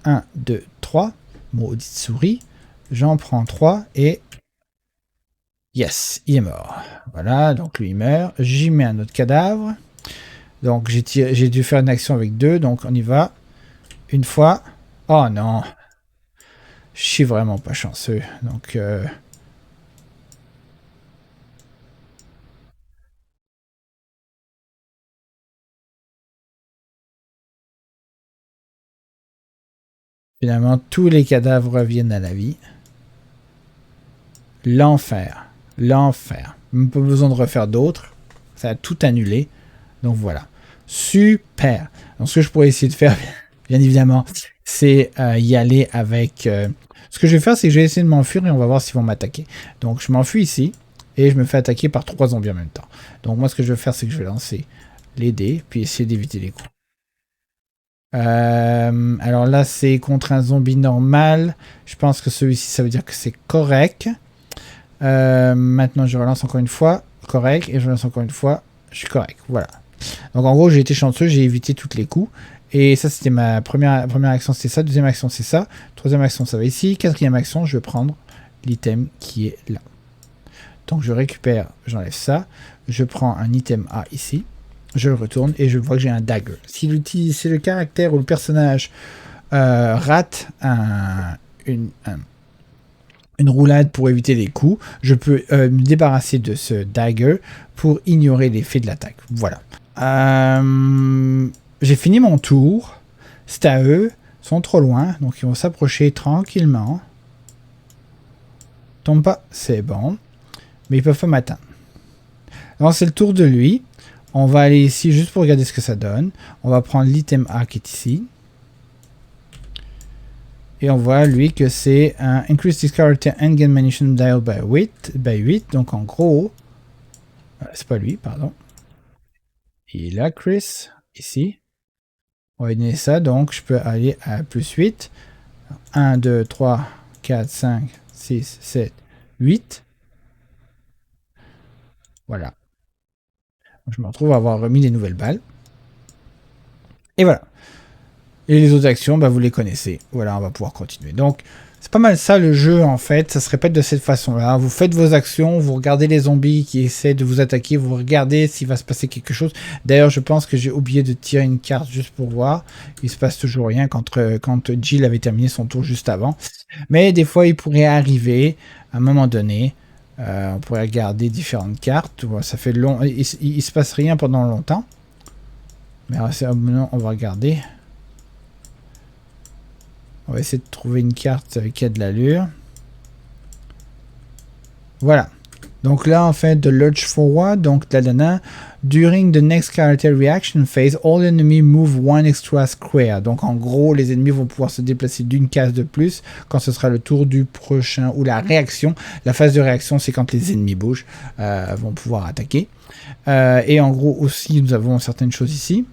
1, 2, 3. Maudite souris. J'en prends 3 et... Yes, il est mort. Voilà, donc lui il meurt. J'y mets un autre cadavre. Donc j'ai dû faire une action avec 2, donc on y va. Une fois. Oh non. Je suis vraiment pas chanceux. Donc... Finalement, tous les cadavres reviennent à la vie. L'enfer. L'enfer. Même pas besoin de refaire d'autres. Ça a tout annulé. Donc voilà. Super. Donc ce que je pourrais essayer de faire, bien évidemment, c'est y aller avec... Ce que je vais faire, c'est que je vais essayer de m'enfuir et on va voir s'ils vont m'attaquer. Donc je m'enfuis ici et je me fais attaquer par 3 zombies en même temps. Donc moi, ce que je vais faire, c'est que je vais lancer les dés puis essayer d'éviter les coups. Alors là, c'est contre un zombie normal. Je pense que celui-ci, ça veut dire que c'est correct. Maintenant, je relance encore une fois. Correct. Et je relance encore une fois. Je suis correct. Voilà. Donc en gros, j'ai été chanceux. J'ai évité tous les coups. Et ça, c'était ma première action, c'était ça. Deuxième action, c'est ça. Troisième action, ça va ici. Quatrième action, je vais prendre l'item qui est là. Donc je récupère, j'enlève ça, je prends un item A ici, je le retourne et je vois que j'ai un dagger. Si le caractère ou le personnage rate une roulade pour éviter les coups, je peux me débarrasser de ce dagger pour ignorer l'effet de l'attaque. Voilà. J'ai fini mon tour. C'est à eux. Ils sont trop loin, donc ils vont s'approcher tranquillement. Tombe pas, c'est bon. Mais ils peuvent pas m'atteindre. Alors c'est le tour de lui. On va aller ici juste pour regarder ce que ça donne. On va prendre l'item A qui est ici. Et on voit lui que c'est un Increase this character Handgun Munition Dial by 8. Donc en gros, c'est pas lui, pardon. Il est là, Chris, ici. On va donner ça, donc je peux aller à plus 8. 1, 2, 3, 4, 5, 6, 7, 8. Voilà. Je me retrouve à avoir remis des nouvelles balles. Et voilà. Et les autres actions, bah, vous les connaissez. Voilà, on va pouvoir continuer. Donc, c'est pas mal ça le jeu en fait. Ça se répète de cette façon-là. Vous faites vos actions, vous regardez les zombies qui essaient de vous attaquer, vous regardez s'il va se passer quelque chose. D'ailleurs, je pense que j'ai oublié de tirer une carte juste pour voir. Il se passe toujours rien quand Jill avait terminé son tour juste avant. Mais des fois, il pourrait arriver à un moment donné. On pourrait regarder différentes cartes. Ça fait long. Il se passe rien pendant longtemps. Mais maintenant, on va regarder. On va essayer de trouver une carte qui a de l'allure. Voilà. Donc là, en fait, de Lurch Forward, donc là, during the next character reaction phase, all enemies move one extra square. Donc en gros, les ennemis vont pouvoir se déplacer d'une case de plus quand ce sera le tour du prochain, ou la réaction. La phase de réaction, c'est quand les ennemis bougent, vont pouvoir attaquer. Et en gros aussi, nous avons certaines choses ici.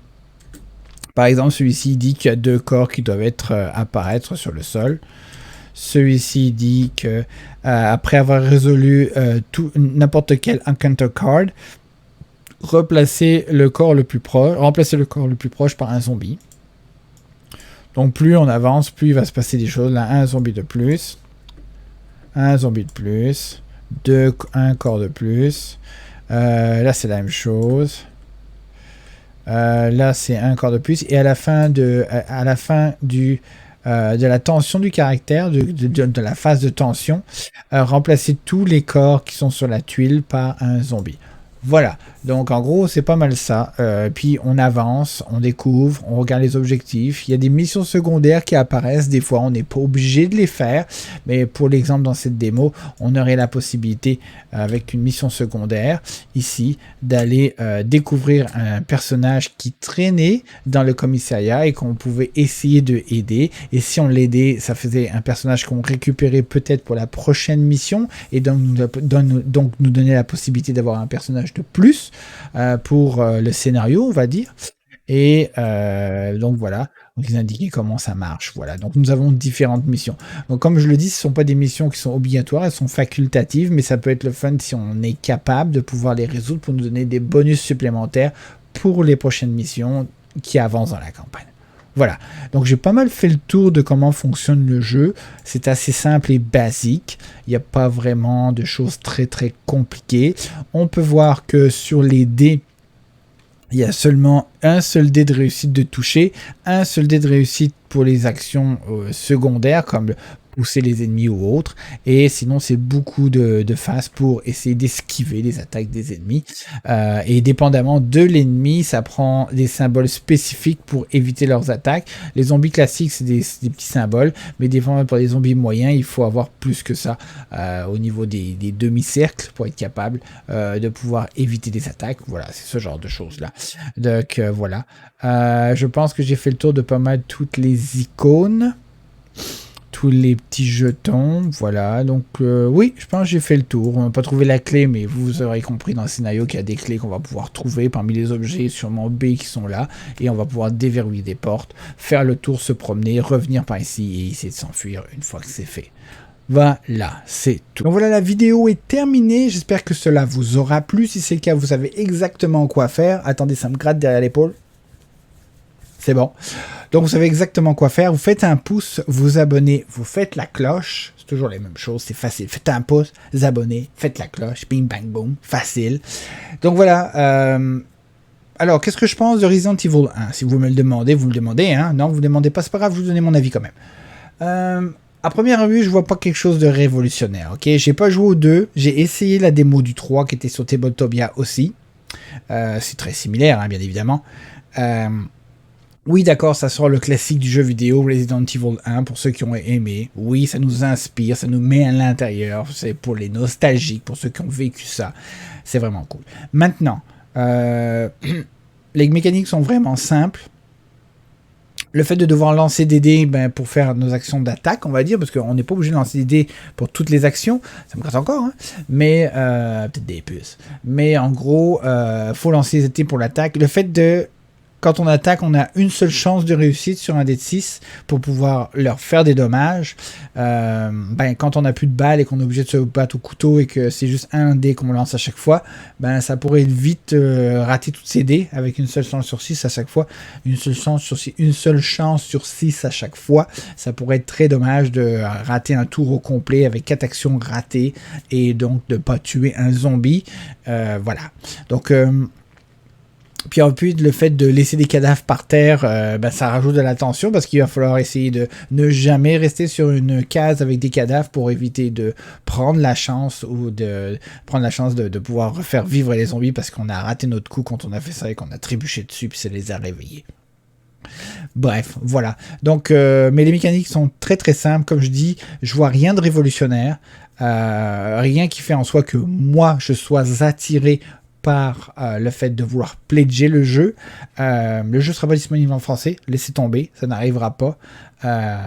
Par exemple, celui-ci dit qu'il y a 2 corps qui doivent apparaître sur le sol. Celui-ci dit que après avoir résolu n'importe quel encounter card, remplacer le corps le plus proche par un zombie. Donc plus on avance, plus il va se passer des choses. Là, un zombie de plus, un zombie de plus, un corps de plus. Là, c'est la même chose. Là, c'est un corps de plus. Et à la fin de la tension du caractère, de la phase de tension, remplacer tous les corps qui sont sur la tuile par un zombie. Voilà, donc en gros c'est pas mal ça, puis on avance, on découvre, on regarde les objectifs, il y a des missions secondaires qui apparaissent, des fois on n'est pas obligé de les faire, mais pour l'exemple dans cette démo, on aurait la possibilité avec une mission secondaire ici d'aller découvrir un personnage qui traînait dans le commissariat et qu'on pouvait essayer de aider, et si on l'aidait, ça faisait un personnage qu'on récupérait peut-être pour la prochaine mission, et donc nous donnait la possibilité d'avoir un personnage de plus pour le scénario, on va dire. Et donc voilà, donc ils indiquaient comment ça marche. Voilà, donc nous avons différentes missions. Donc comme je le dis, ce ne sont pas des missions qui sont obligatoires, elles sont facultatives, mais ça peut être le fun si on est capable de pouvoir les résoudre pour nous donner des bonus supplémentaires pour les prochaines missions qui avancent dans la campagne. Voilà, donc j'ai pas mal fait le tour de comment fonctionne le jeu. C'est assez simple et basique. Il n'y a pas vraiment de choses très très compliquées. On peut voir que sur les dés, il y a seulement un seul dé de réussite de toucher, un seul dé de réussite pour les actions secondaires comme pousser les ennemis ou autres, et sinon c'est beaucoup de phases pour essayer d'esquiver les attaques des ennemis, et dépendamment de l'ennemi, ça prend des symboles spécifiques pour éviter leurs attaques. Les zombies classiques, c'est des petits symboles, mais des fois pour les zombies moyens, il faut avoir plus que ça au niveau des demi-cercles pour être capable de pouvoir éviter des attaques. Voilà, c'est ce genre de choses là. Donc voilà, je pense que j'ai fait le tour de pas mal toutes les icônes, tous les petits jetons, voilà, donc oui, je pense que j'ai fait le tour. On n'a pas trouvé la clé, mais vous aurez compris dans le scénario qu'il y a des clés qu'on va pouvoir trouver parmi les objets, sûrement B qui sont là, et on va pouvoir déverrouiller des portes, faire le tour, se promener, revenir par ici et essayer de s'enfuir une fois que c'est fait. Voilà, c'est tout. Donc voilà, la vidéo est terminée, j'espère que cela vous aura plu. Si c'est le cas, vous savez exactement quoi faire. Attendez, ça me gratte derrière l'épaule. C'est bon. Donc vous savez exactement quoi faire. Vous faites un pouce, vous abonnez, vous faites la cloche. C'est toujours les mêmes choses, c'est facile. Faites un pouce, vous abonnez, faites la cloche, bing bang boom, facile. Donc voilà. Alors, qu'est-ce que je pense de Resident Evil 1? Si vous me le demandez, vous me le demandez. Hein? Non, vous ne me demandez pas, c'est pas grave, je vous donne mon avis quand même. À première vue, je vois pas quelque chose de révolutionnaire. Ok, j'ai pas joué au 2, j'ai essayé la démo du 3 qui était sur Tabletopia aussi. C'est très similaire, hein, bien évidemment. Oui, d'accord, ça sort le classique du jeu vidéo Resident Evil 1 pour ceux qui ont aimé. Oui, ça nous inspire, ça nous met à l'intérieur. C'est pour les nostalgiques, pour ceux qui ont vécu ça. C'est vraiment cool. Maintenant, les mécaniques sont vraiment simples. Le fait de devoir lancer des dés pour faire nos actions d'attaque, on va dire, parce qu'on n'est pas obligé de lancer des dés pour toutes les actions, ça me gratte encore, hein, mais peut-être des puces. Mais en gros, faut lancer des dés pour l'attaque. Le fait de, quand on attaque, on a une seule chance de réussite sur un dé de 6 pour pouvoir leur faire des dommages. Quand on n'a plus de balles et qu'on est obligé de se battre au couteau et que c'est juste un dé qu'on lance à chaque fois, ça pourrait vite rater toutes ces dés avec une seule chance sur 6 à chaque fois. Une seule chance sur 6 à chaque fois. Ça pourrait être très dommage de rater un tour au complet avec 4 actions ratées et donc de ne pas tuer un zombie. Voilà. Donc... Puis en plus, le fait de laisser des cadavres par terre, ça rajoute de la tension parce qu'il va falloir essayer de ne jamais rester sur une case avec des cadavres pour éviter de prendre la chance ou de prendre la chance de pouvoir refaire vivre les zombies parce qu'on a raté notre coup quand on a fait ça et qu'on a trébuché dessus puis ça les a réveillés. Bref, voilà. Donc, mais les mécaniques sont très très simples. Comme je dis, je vois rien de révolutionnaire. Rien qui fait en soi que moi, je sois attiré par le fait de vouloir pledger le jeu. Le jeu sera pas disponible en français, laissez tomber, ça n'arrivera pas.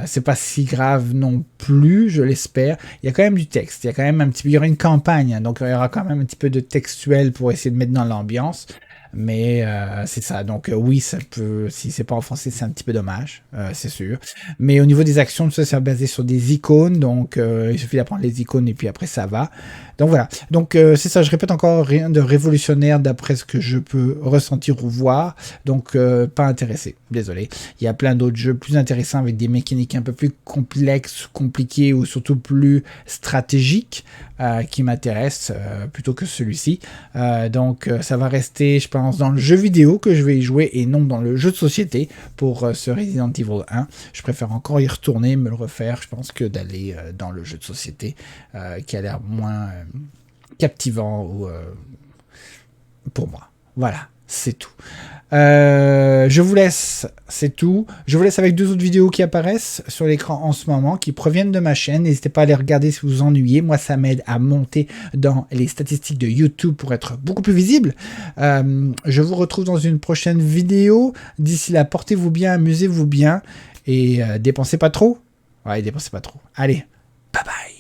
C'est pas si grave non plus, je l'espère. Il y a quand même du texte, il y a quand même un petit peu, il y aura une campagne, hein, donc il y aura quand même un petit peu de textuel pour essayer de mettre dans l'ambiance. Mais c'est ça, donc oui, ça peut, si c'est pas en français, c'est un petit peu dommage, c'est sûr. Mais au niveau des actions, tout ça, c'est basé sur des icônes, donc il suffit d'apprendre les icônes et puis après ça va. Donc voilà, donc c'est ça, je répète encore, rien de révolutionnaire d'après ce que je peux ressentir ou voir, donc pas intéressé, désolé. Il y a plein d'autres jeux plus intéressants avec des mécaniques un peu plus complexes, compliquées ou surtout plus stratégiques qui m'intéressent plutôt que celui-ci. Donc ça va rester, je pense, dans le jeu vidéo que je vais y jouer et non dans le jeu de société pour ce Resident Evil 1. Je préfère encore y retourner, me le refaire, je pense, que d'aller dans le jeu de société qui a l'air moins captivant ou, pour moi. Voilà, c'est tout. Je vous laisse, c'est tout. Je vous laisse avec 2 autres vidéos qui apparaissent sur l'écran en ce moment, qui proviennent de ma chaîne. N'hésitez pas à les regarder si vous vous ennuyez. Moi, ça m'aide à monter dans les statistiques de YouTube pour être beaucoup plus visible. Je vous retrouve dans une prochaine vidéo. D'ici là, portez-vous bien, amusez-vous bien et dépensez pas trop. Ouais, dépensez pas trop. Allez, bye bye.